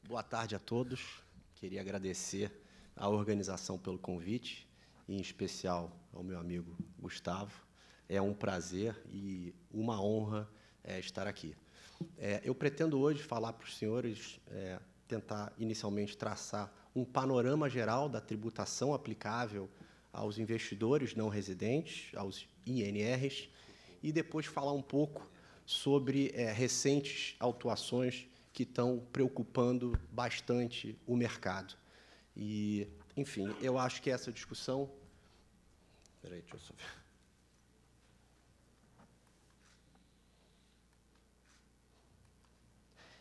Boa tarde a todos. Queria agradecer à organização pelo convite, e em especial ao meu amigo Gustavo. É um prazer e uma honra estar aqui. Eu pretendo hoje falar para os senhores, tentar inicialmente traçar um panorama geral da tributação aplicável aos investidores não residentes, aos INRs, e depois falar um pouco sobre recentes autuações que estão preocupando bastante o mercado. E, enfim, eu acho que essa discussão... Espera aí, deixa eu só ver.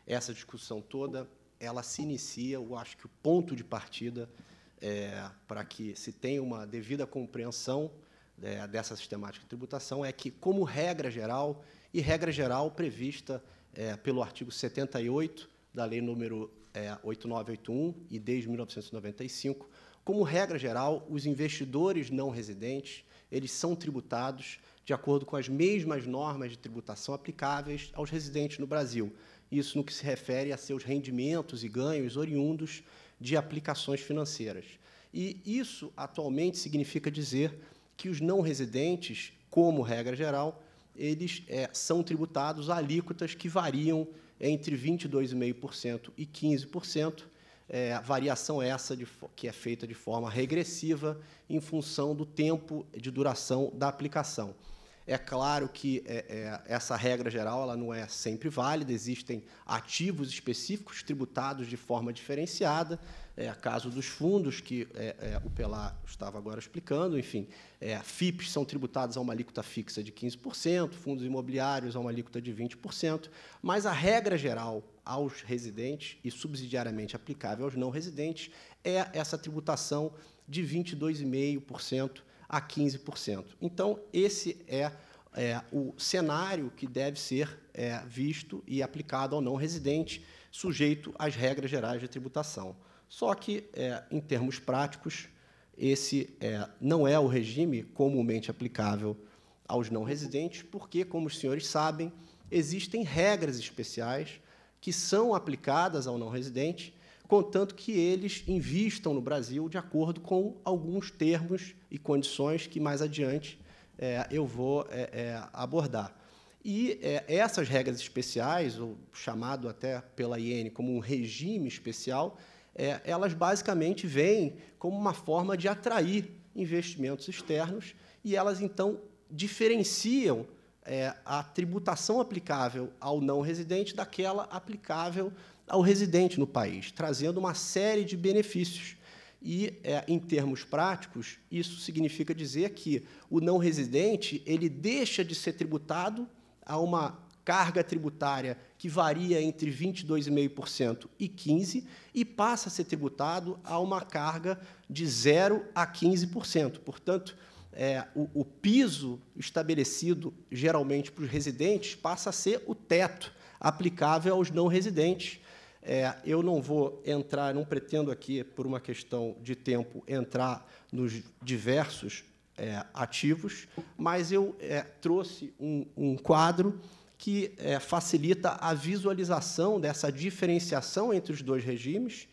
Essa discussão toda, ela se inicia, eu acho que o ponto de partida para que se tenha uma devida compreensão dessa sistemática de tributação é que, como regra geral, e regra geral prevista pelo artigo 78 da Lei número 8981 e desde 1995, como regra geral, os investidores não residentes, eles são tributados de acordo com as mesmas normas de tributação aplicáveis aos residentes no Brasil. Isso no que se refere a seus rendimentos e ganhos oriundos de aplicações financeiras. E isso, atualmente, significa dizer que os não residentes, como regra geral, eles são tributados a alíquotas que variam entre 22,5% e 15%, variação essa que é feita de forma regressiva em função do tempo de duração da aplicação. É claro que essa regra geral ela não é sempre válida, existem ativos específicos tributados de forma diferenciada, caso dos fundos, que o Pelar estava agora explicando, enfim, FIPs são tributados a uma alíquota fixa de 15%, fundos imobiliários a uma alíquota de 20%, mas a regra geral aos residentes e subsidiariamente aplicável aos não residentes é essa tributação de 22,5% a 15%. Então, esse é o cenário que deve ser visto e aplicado ao não residente, sujeito às regras gerais de tributação. Só que, em termos práticos, esse não é o regime comumente aplicável aos não residentes, porque, como os senhores sabem, existem regras especiais que são aplicadas ao não residente, contanto que eles invistam no Brasil de acordo com alguns termos e condições que, mais adiante, eu vou abordar. E essas regras especiais, ou chamado até pela IN como um regime especial, elas basicamente vêm como uma forma de atrair investimentos externos e elas, então, diferenciam a tributação aplicável ao não residente daquela aplicável ao residente no país, trazendo uma série de benefícios. E, em termos práticos, isso significa dizer que o não residente ele deixa de ser tributado a uma carga tributária que varia entre 22,5% e 15%, e passa a ser tributado a uma carga de 0% a 15%. Portanto, o piso estabelecido, geralmente, para os residentes, passa a ser o teto aplicável aos não residentes. Eu não vou entrar, não pretendo aqui, por uma questão de tempo, entrar nos diversos ativos, mas eu trouxe um quadro que facilita a visualização dessa diferenciação entre os dois regimes,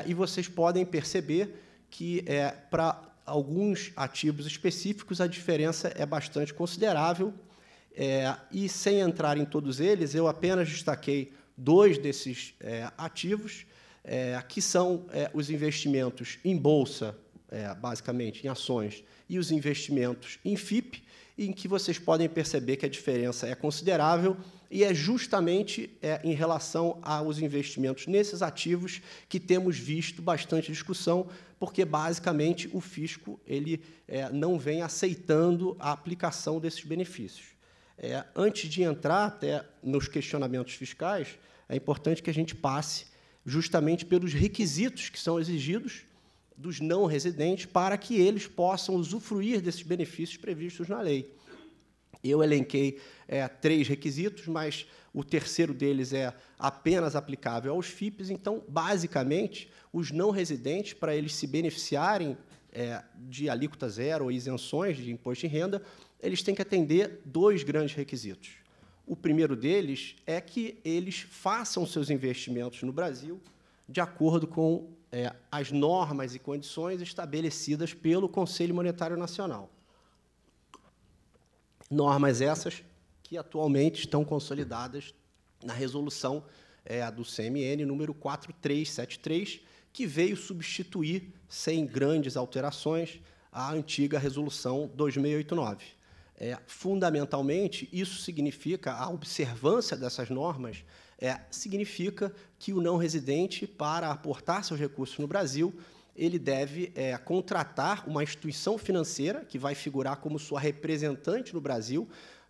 e vocês podem perceber que, para alguns ativos específicos, a diferença é bastante considerável, e, sem entrar em todos eles, eu apenas destaquei dois desses ativos, que são os investimentos em bolsa, basicamente em ações, e os investimentos em FIP, em que vocês podem perceber que a diferença é considerável, e é justamente em relação aos investimentos nesses ativos que temos visto bastante discussão, porque, basicamente, o fisco ele, não vem aceitando a aplicação desses benefícios. Antes de entrar até nos questionamentos fiscais, é importante que a gente passe justamente pelos requisitos que são exigidos dos não residentes para que eles possam usufruir desses benefícios previstos na lei. Eu elenquei 3 requisitos, mas o terceiro deles é apenas aplicável aos FIPs. Então, basicamente, os não residentes, para eles se beneficiarem de alíquota zero ou isenções de imposto de renda, eles têm que atender 2 grandes requisitos. O primeiro deles é que eles façam seus investimentos no Brasil de acordo com as normas e condições estabelecidas pelo Conselho Monetário Nacional. Normas essas que atualmente estão consolidadas na resolução do CMN número 4373, que veio substituir, sem grandes alterações, a antiga resolução 2689. Fundamentalmente, isso significa, a observância dessas normas, significa que o não residente, para aportar seus recursos no Brasil, ele deve contratar uma instituição financeira que vai figurar como sua representante no Brasil,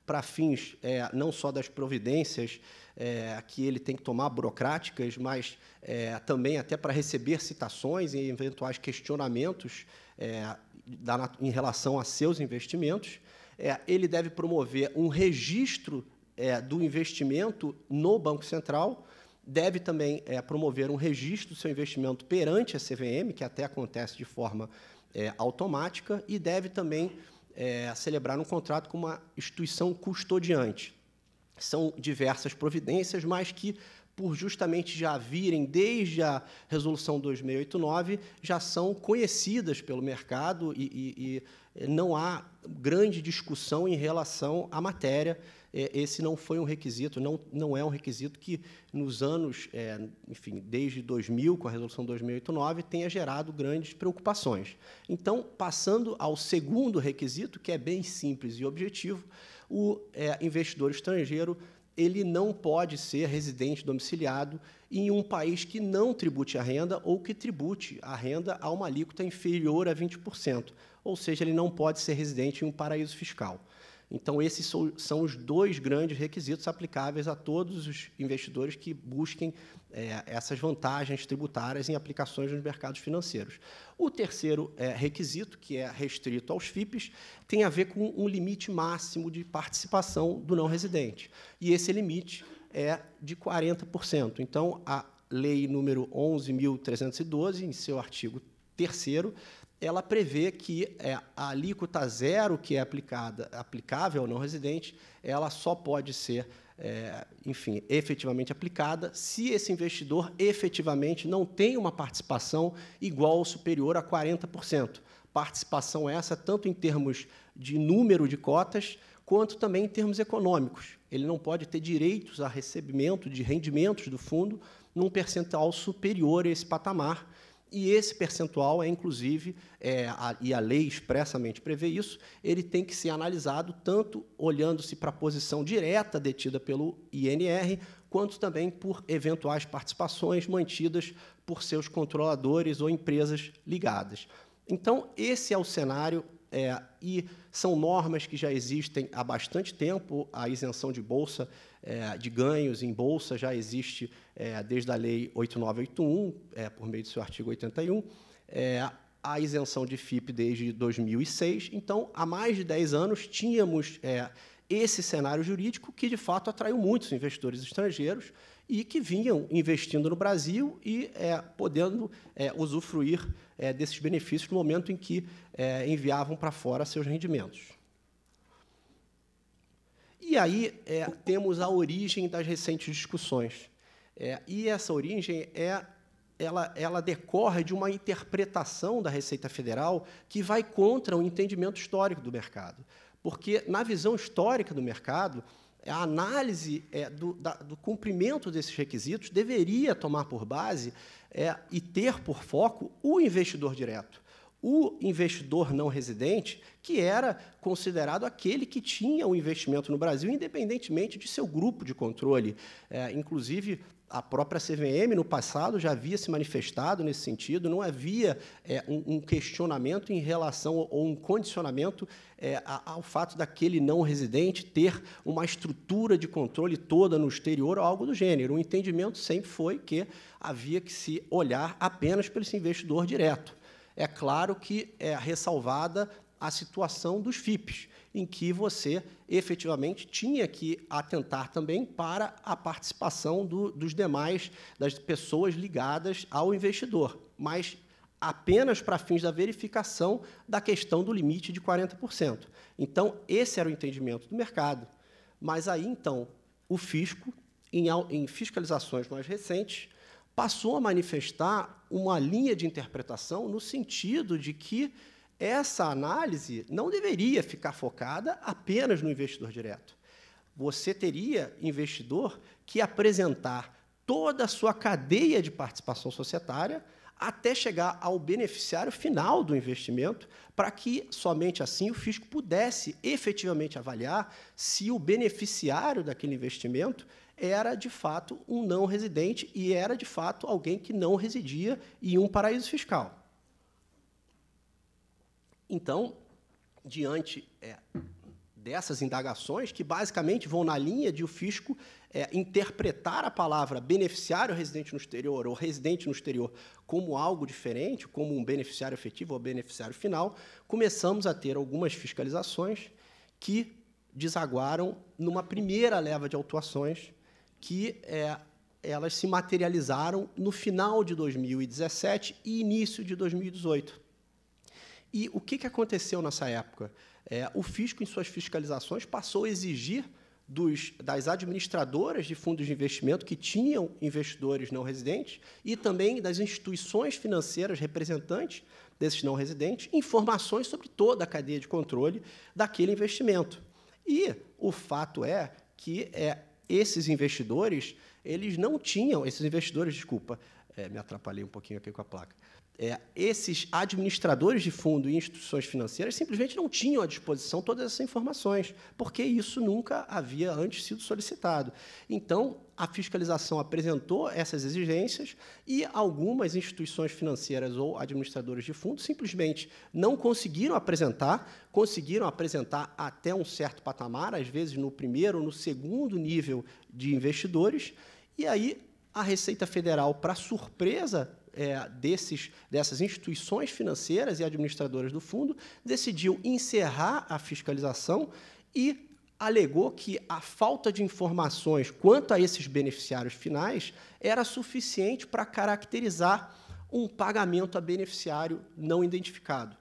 para fins não só das providências que ele tem que tomar, burocráticas, mas também até para receber citações e eventuais questionamentos em relação a seus investimentos. Ele deve promover um registro do investimento no Banco Central, deve também promover um registro do seu investimento perante a CVM, que até acontece de forma automática, e deve também celebrar um contrato com uma instituição custodiante. São diversas providências, mas que, por justamente já virem desde a Resolução 2689, já são conhecidas pelo mercado e não há grande discussão em relação à matéria. Esse não foi um requisito, não é um requisito que, nos anos, enfim, desde 2000, com a Resolução 2689, tenha gerado grandes preocupações. Então, passando ao segundo requisito, que é bem simples e objetivo, o investidor estrangeiro ele não pode ser residente domiciliado em um país que não tribute a renda ou que tribute a renda a uma alíquota inferior a 20%, ou seja, ele não pode ser residente em um paraíso fiscal. Então, esses são os dois grandes requisitos aplicáveis a todos os investidores que busquem essas vantagens tributárias em aplicações nos mercados financeiros. O terceiro requisito, que é restrito aos FIPs, tem a ver com um limite máximo de participação do não residente. E esse limite é de 40%. Então, a Lei número 11.312, em seu artigo 3º, ela prevê que a alíquota zero que é aplicável ao não residente, ela só pode ser, enfim, efetivamente aplicada se esse investidor efetivamente não tem uma participação igual ou superior a 40%. Participação essa tanto em termos de número de cotas, quanto também em termos econômicos. Ele não pode ter direitos a recebimento de rendimentos do fundo num percentual superior a esse patamar. E esse percentual inclusive, e a lei expressamente prevê isso, ele tem que ser analisado tanto olhando-se para a posição direta detida pelo INR, quanto também por eventuais participações mantidas por seus controladores ou empresas ligadas. Então, esse é o cenário, e são normas que já existem há bastante tempo. A isenção de bolsa, de ganhos em bolsa, já existe desde a Lei 8981, por meio do seu artigo 81, a isenção de FIP desde 2006. Então, há mais de 10 anos, tínhamos esse cenário jurídico que, de fato, atraiu muitos investidores estrangeiros e que vinham investindo no Brasil e podendo usufruir desses benefícios no momento em que enviavam para fora seus rendimentos. E aí temos a origem das recentes discussões. E essa origem ela decorre de uma interpretação da Receita Federal que vai contra o entendimento histórico do mercado. Porque, na visão histórica do mercado, a análise do cumprimento desses requisitos deveria tomar por base e ter por foco o investidor direto. O investidor não residente, que era considerado aquele que tinha um investimento no Brasil, independentemente de seu grupo de controle. Inclusive, a própria CVM, no passado, já havia se manifestado nesse sentido, não havia um questionamento em relação, ou um condicionamento ao fato daquele não residente ter uma estrutura de controle toda no exterior ou algo do gênero. O entendimento sempre foi que havia que se olhar apenas para esse investidor direto. É claro que é ressalvada a situação dos FIPs, em que você, efetivamente, tinha que atentar também para a participação das pessoas ligadas ao investidor, mas apenas para fins da verificação da questão do limite de 40%. Então, esse era o entendimento do mercado. Mas aí, então, o fisco, em fiscalizações mais recentes, passou a manifestar uma linha de interpretação no sentido de que essa análise não deveria ficar focada apenas no investidor direto. Você teria investidor que apresentar toda a sua cadeia de participação societária até chegar ao beneficiário final do investimento, para que, somente assim, o fisco pudesse efetivamente avaliar se o beneficiário daquele investimento era, de fato, um não residente e era, de fato, alguém que não residia em um paraíso fiscal. Então, diante dessas indagações, que basicamente vão na linha de o fisco interpretar a palavra beneficiário residente no exterior ou residente no exterior como algo diferente, como um beneficiário efetivo ou beneficiário final, começamos a ter algumas fiscalizações que desaguaram numa primeira leva de autuações que elas se materializaram no final de 2017 e início de 2018. E o que aconteceu nessa época? O fisco, em suas fiscalizações, passou a exigir das administradoras de fundos de investimento que tinham investidores não residentes e também das instituições financeiras representantes desses não residentes informações sobre toda a cadeia de controle daquele investimento. E o fato é que esses investidores, eles não tinham, me atrapalhei um pouquinho aqui com a placa. Esses administradores de fundo e instituições financeiras simplesmente não tinham à disposição todas essas informações, porque isso nunca havia antes sido solicitado. Então, a fiscalização apresentou essas exigências e algumas instituições financeiras ou administradores de fundo simplesmente não conseguiram apresentar até um certo patamar, às vezes no primeiro ou no segundo nível de investidores, e aí a Receita Federal, para surpresa dessas instituições financeiras e administradoras do fundo, decidiu encerrar a fiscalização e alegou que a falta de informações quanto a esses beneficiários finais era suficiente para caracterizar um pagamento a beneficiário não identificado.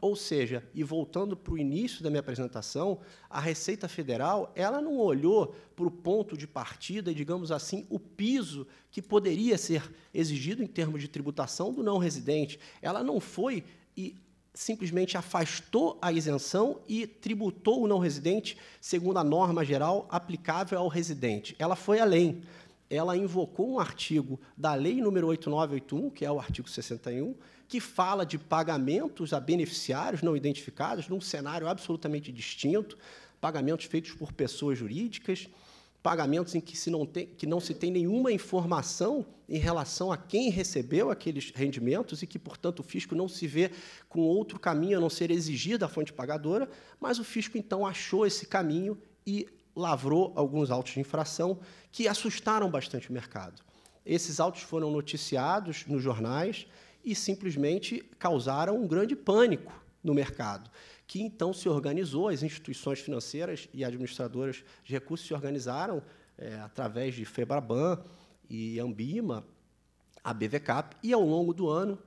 Ou seja, e voltando para o início da minha apresentação, a Receita Federal ela não olhou para o ponto de partida e, digamos assim, o piso que poderia ser exigido em termos de tributação do não residente. Ela não foi e simplesmente afastou a isenção e tributou o não residente segundo a norma geral aplicável ao residente. Ela foi além. Ela invocou um artigo da Lei nº 8981, que é o artigo 61, que fala de pagamentos a beneficiários não identificados, num cenário absolutamente distinto, pagamentos feitos por pessoas jurídicas, pagamentos em que não se tem nenhuma informação em relação a quem recebeu aqueles rendimentos e que, portanto, o fisco não se vê com outro caminho a não ser exigir da fonte pagadora, mas o fisco, então, achou esse caminho e lavrou alguns autos de infração que assustaram bastante o mercado. Esses autos foram noticiados nos jornais e simplesmente causaram um grande pânico no mercado, que então se organizou, as instituições financeiras e administradoras de recursos se organizaram através de FEBRABAN e Ambima, a BVCAP, e ao longo do ano,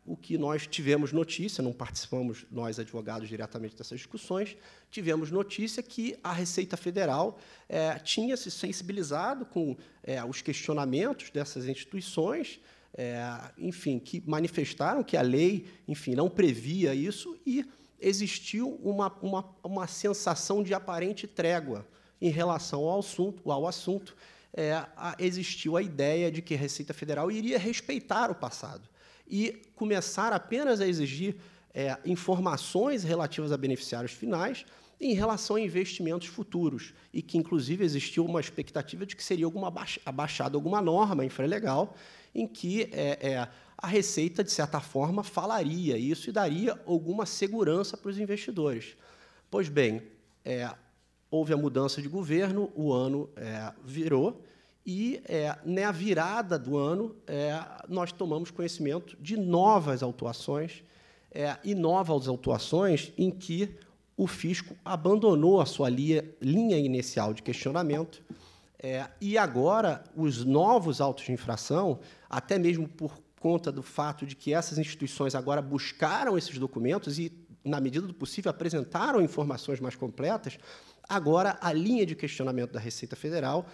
o que nós tivemos notícia, não participamos nós advogados diretamente dessas discussões, tivemos notícia que a Receita Federal tinha se sensibilizado com os questionamentos dessas instituições, enfim, que manifestaram que a lei, enfim, não previa isso e existiu uma sensação de aparente trégua em relação ao assunto. Existiu a ideia de que a Receita Federal iria respeitar o passado e começar apenas a exigir informações relativas a beneficiários finais em relação a investimentos futuros, e que, inclusive, existiu uma expectativa de que seria abaixada alguma norma infralegal em que a Receita, de certa forma, falaria isso e daria alguma segurança para os investidores. Pois bem, houve a mudança de governo, o ano virou, e, na virada do ano, nós tomamos conhecimento de novas autuações, e novas autuações em que o fisco abandonou a sua linha inicial de questionamento, e agora os novos autos de infração, até mesmo por conta do fato de que essas instituições agora buscaram esses documentos e, na medida do possível, apresentaram informações mais completas, agora a linha de questionamento da Receita Federal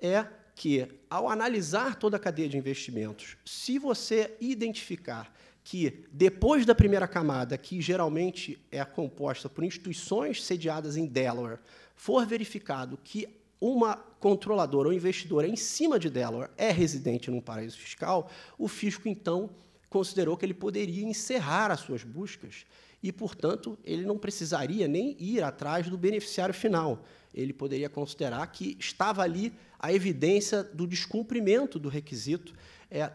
é que, ao analisar toda a cadeia de investimentos, se você identificar que, depois da primeira camada, que geralmente é composta por instituições sediadas em Delaware, for verificado que uma controladora ou investidora em cima de Delaware é residente num paraíso fiscal, o fisco, então, considerou que ele poderia encerrar as suas buscas e, portanto, ele não precisaria nem ir atrás do beneficiário final. Ele poderia considerar que estava ali a evidência do descumprimento do requisito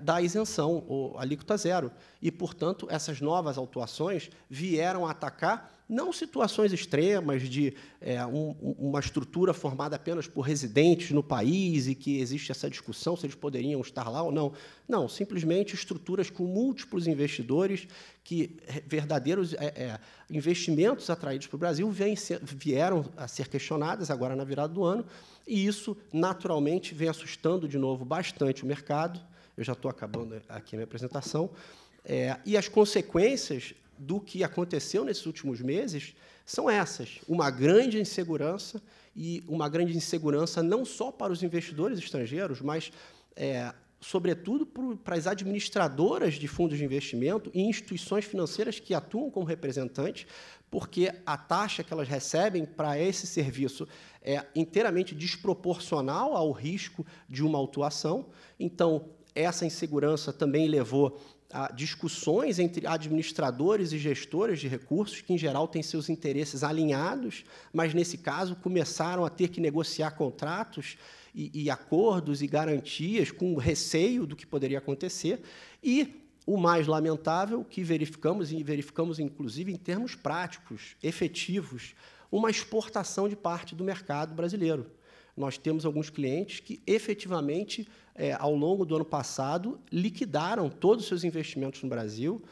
da isenção, ou alíquota zero. E, portanto, essas novas autuações vieram a atacar não situações extremas de uma estrutura formada apenas por residentes no país e que existe essa discussão se eles poderiam estar lá ou não. Não, simplesmente estruturas com múltiplos investidores que verdadeiros investimentos atraídos para o Brasil vieram a ser questionadas agora na virada do ano, e isso, naturalmente, vem assustando de novo bastante o mercado. Eu já estou acabando aqui a minha apresentação. E as consequências do que aconteceu nesses últimos meses são essas: uma grande insegurança, e uma grande insegurança não só para os investidores estrangeiros, mas, sobretudo, para as administradoras de fundos de investimento e instituições financeiras que atuam como representantes, porque a taxa que elas recebem para esse serviço é inteiramente desproporcional ao risco de uma autuação. Então, essa insegurança também levou a discussões entre administradores e gestores de recursos, que, em geral, têm seus interesses alinhados, mas, nesse caso, começaram a ter que negociar contratos e acordos e garantias com receio do que poderia acontecer. E o mais lamentável, que verificamos, inclusive, em termos práticos, efetivos, uma exportação de parte do mercado brasileiro. Nós temos alguns clientes que, efetivamente, ao longo do ano passado, liquidaram todos os seus investimentos no Brasil,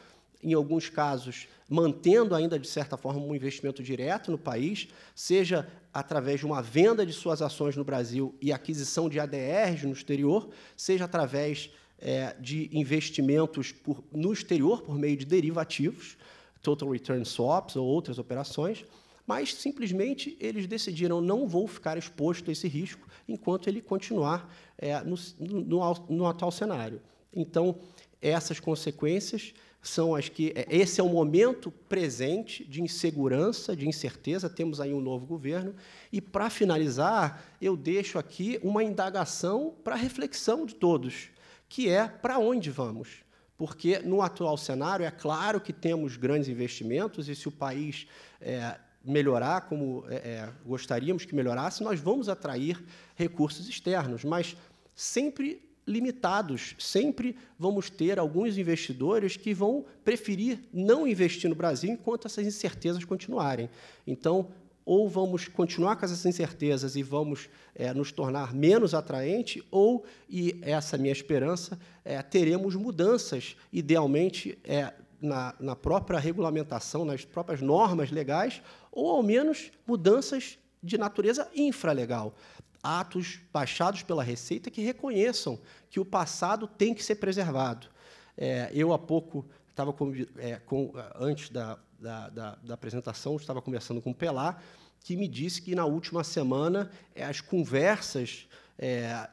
em alguns casos, mantendo ainda, de certa forma, um investimento direto no país, seja através de uma venda de suas ações no Brasil e aquisição de ADRs no exterior, seja através de investimentos no exterior por meio de derivativos, Total Return Swaps ou outras operações, mas, simplesmente, eles decidiram: não vou ficar exposto a esse risco enquanto ele continuar no atual cenário. Então, essas consequências são as que... Esse é o momento presente de insegurança, de incerteza. Temos aí um novo governo. E, para finalizar, eu deixo aqui uma indagação para a reflexão de todos, que é: para onde vamos? Porque, no atual cenário, é claro que temos grandes investimentos, e se o país melhorar como gostaríamos que melhorasse, nós vamos atrair recursos externos, mas sempre limitados. Sempre vamos ter alguns investidores que vão preferir não investir no Brasil enquanto essas incertezas continuarem. Então, ou vamos continuar com essas incertezas e vamos nos tornar menos atraente, ou, e essa é a minha esperança, teremos mudanças, idealmente, na própria regulamentação, nas próprias normas legais, ou, ao menos, mudanças de natureza infralegal. Atos baixados pela Receita que reconheçam que o passado tem que ser preservado. Eu, há pouco, antes da apresentação, estava conversando com o Pelá, que me disse que, na última semana, as conversas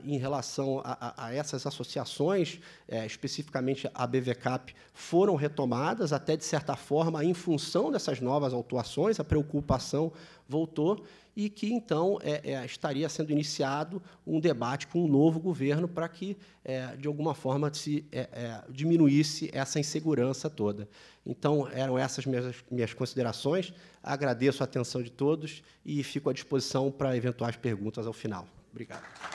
em relação a essas associações, especificamente a BVCAP, foram retomadas, até, de certa forma, em função dessas novas autuações, a preocupação voltou, e que, então, estaria sendo iniciado um debate com um novo governo para que, de alguma forma, se diminuísse essa insegurança toda. Então, eram essas minhas considerações. Agradeço a atenção de todos e fico à disposição para eventuais perguntas ao final. Obrigado.